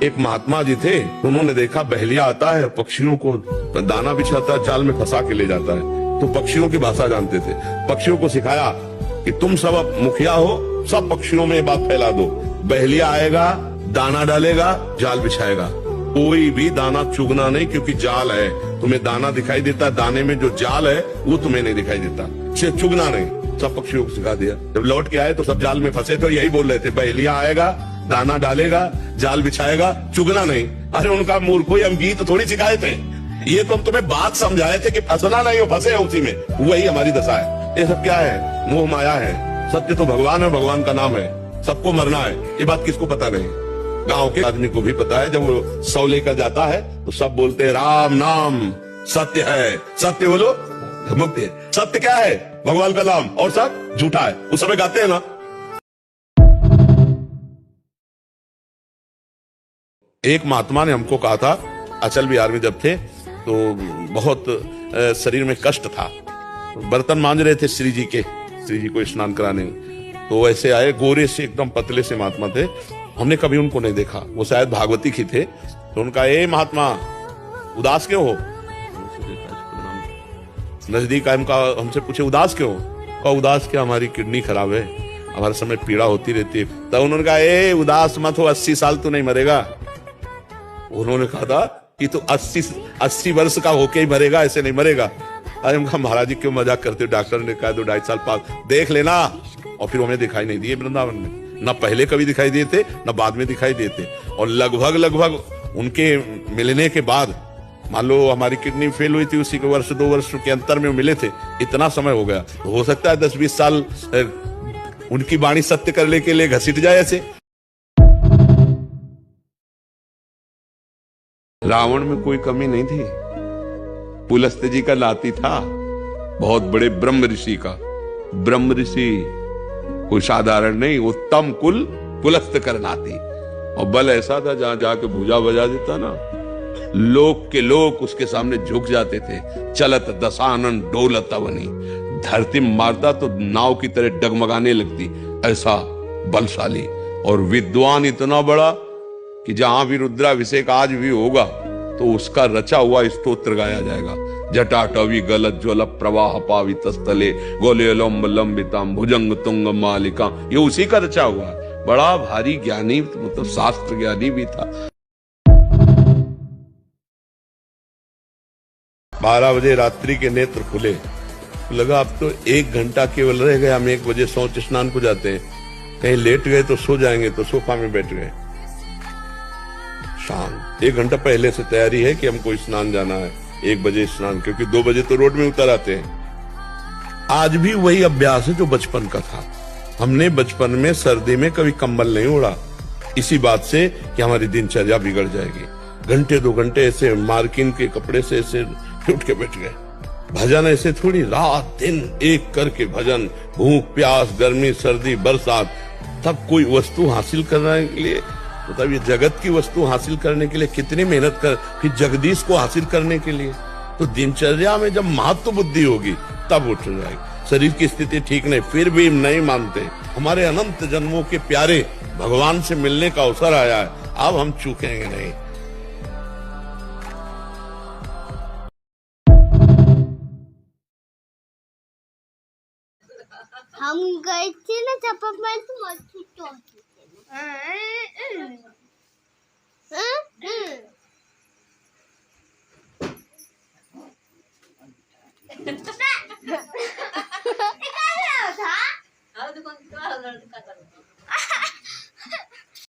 एक महात्मा जी थे, उन्होंने देखा बहेलिया आता है, पक्षियों को दाना बिछाता है, जाल में फंसा के ले जाता है। तो पक्षियों की भाषा जानते थे, पक्षियों को सिखाया कि तुम सब अब मुखिया हो, सब पक्षियों में ये बात फैला दो, बहेलिया आएगा, दाना डालेगा, जाल बिछाएगा, कोई भी दाना चुगना नहीं, क्योंकि जाल है। तुम्हें दाना दिखाई देता है, दाने में जो जाल है वो तुम्हें नहीं दिखाई देता, इसे चुगना नहीं। सब पक्षियों को सिखा दिया। जब लौट के आए तो सब जाल में फंसे थे, यही बोल रहे थे, बहेलिया आएगा, दाना डालेगा, जाल बिछाएगा, चुगना नहीं। अरे उनका मूर्खों, हम गीत थोड़ी सिखाए थे, ये तो हम तुम्हें बात समझाए थे कि फंसना नहीं हो, फंसे उसी में। वही हमारी दशा है। ये सब क्या है? मोह माया है। सत्य तो भगवान है, भगवान का नाम है, सबको मरना है। ये बात किसको पता नहीं? गांव के आदमी को भी पता है। जब वो 100 लेकर जाता है तो सब बोलते हैं राम नाम सत्य है, सत्य बोलो मुक्ति है। सत्य क्या है? भगवान का नाम, और सब झूठा है। उस समय गाते हैं ना। एक महात्मा ने हमको कहा था, अचल बिहार में जब थे तो बहुत शरीर में कष्ट था, बर्तन मांज रहे थे श्री जी को स्नान कराने। तो ऐसे आए, गोरे से एकदम पतले से महात्मा थे, हमने कभी उनको नहीं देखा, वो शायद भागवती ही थे। तो उनका, ए महात्मा उदास क्यों हो? नजदीक आए, हमसे पूछे उदास क्यों हो? कहा उदास क्या, हमारी किडनी खराब है, हमारे समय पीड़ा होती रहती है। तब उन्होंने कहा, ए उदास मत हो, 80 साल तो नहीं मरेगा। उन्होंने कहा था कि तू 80 वर्ष का होके ही मरेगा, ऐसे नहीं मरेगा। अरे हम कहा महाराज जी क्यों मजाक करते हो? डॉक्टर ने कहा 2-2.5 साल पास देख लेना। और फिर हमें दिखाई नहीं दिए वृंदावन में, ना पहले कभी दिखाई दिए थे, ना बाद में दिखाई दिए थे। और लगभग उनके मिलने के बाद, मान लो हमारी किडनी फेल हुई थी, उसी के 1-2 वर्ष के अंतर में मिले थे, इतना समय हो गया। तो हो सकता है 10-20 साल उनकी वाणी सत्य करने के लिए घसीट जाए ऐसे। रावण में कोई कमी नहीं थी, पुलस्त जी का नाती था, बहुत बड़े ब्रह्म ऋषि का। ब्रह्म ऋषि कोई साधारण नहीं, उत्तम कुल पुलस्त कर नाती। और बल ऐसा था, जहां जाके भुजा बजा देता ना, लोक के लोग उसके सामने झुक जाते थे। चलत दशानन डोलत अवनी, धरती मारता तो नाव की तरह डगमगाने लगती, ऐसा बलशाली। और विद्वान इतना बड़ा कि जहां भी रुद्राभिषेक आज भी होगा तो उसका रचा हुआ स्तोत्र गाया जाएगा। जटाटवी गलत ज्वल प्रवाह पावित स्थले गोले लंब लंबिताम भुजंग तुंग मालिका, ये उसी का रचा हुआ है। बड़ा भारी ज्ञानी, मतलब शास्त्र ज्ञानी भी था। 12 बजे रात्रि के नेत्र खुले, लगा अब तो 1 घंटा केवल रह गया, हम 1 बजे शौच स्नान को जाते हैं, कहीं लेट गए तो सो जाएंगे, तो सोफा में बैठ गए। शाम 1 घंटा पहले से तैयारी है कि हमको स्नान जाना है, 1 बजे स्नान, क्योंकि 2 बजे तो रोड में उतर आते हैं। आज भी वही अभ्यास है जो बचपन का था। हमने बचपन में सर्दी में कभी कंबल नहीं ओढ़ा, इसी बात से कि हमारी दिनचर्या बिगड़ जाएगी। घंटे 2 घंटे ऐसे मार्किन के कपड़े से ऐसे उठ के बैठ गए। भजन ऐसे थोड़ी, रात दिन एक करके भजन, भूख प्यास गर्मी सर्दी बरसात, तब कोई वस्तु हासिल करने के लिए, मतलब ये जगत की वस्तु हासिल करने के लिए कितनी मेहनत कर, फिर जगदीश को हासिल करने के लिए। तो दिनचर्या में जब महत्व बुद्धि होगी तब उठ जाएगी। शरीर की स्थिति ठीक नहीं, फिर भी नहीं मानते। हमारे अनंत जन्मों के प्यारे भगवान से मिलने का अवसर आया है, अब हम चूकेंगे नहीं। हम गए थे ना जब मैं तो मस्ती होती थी।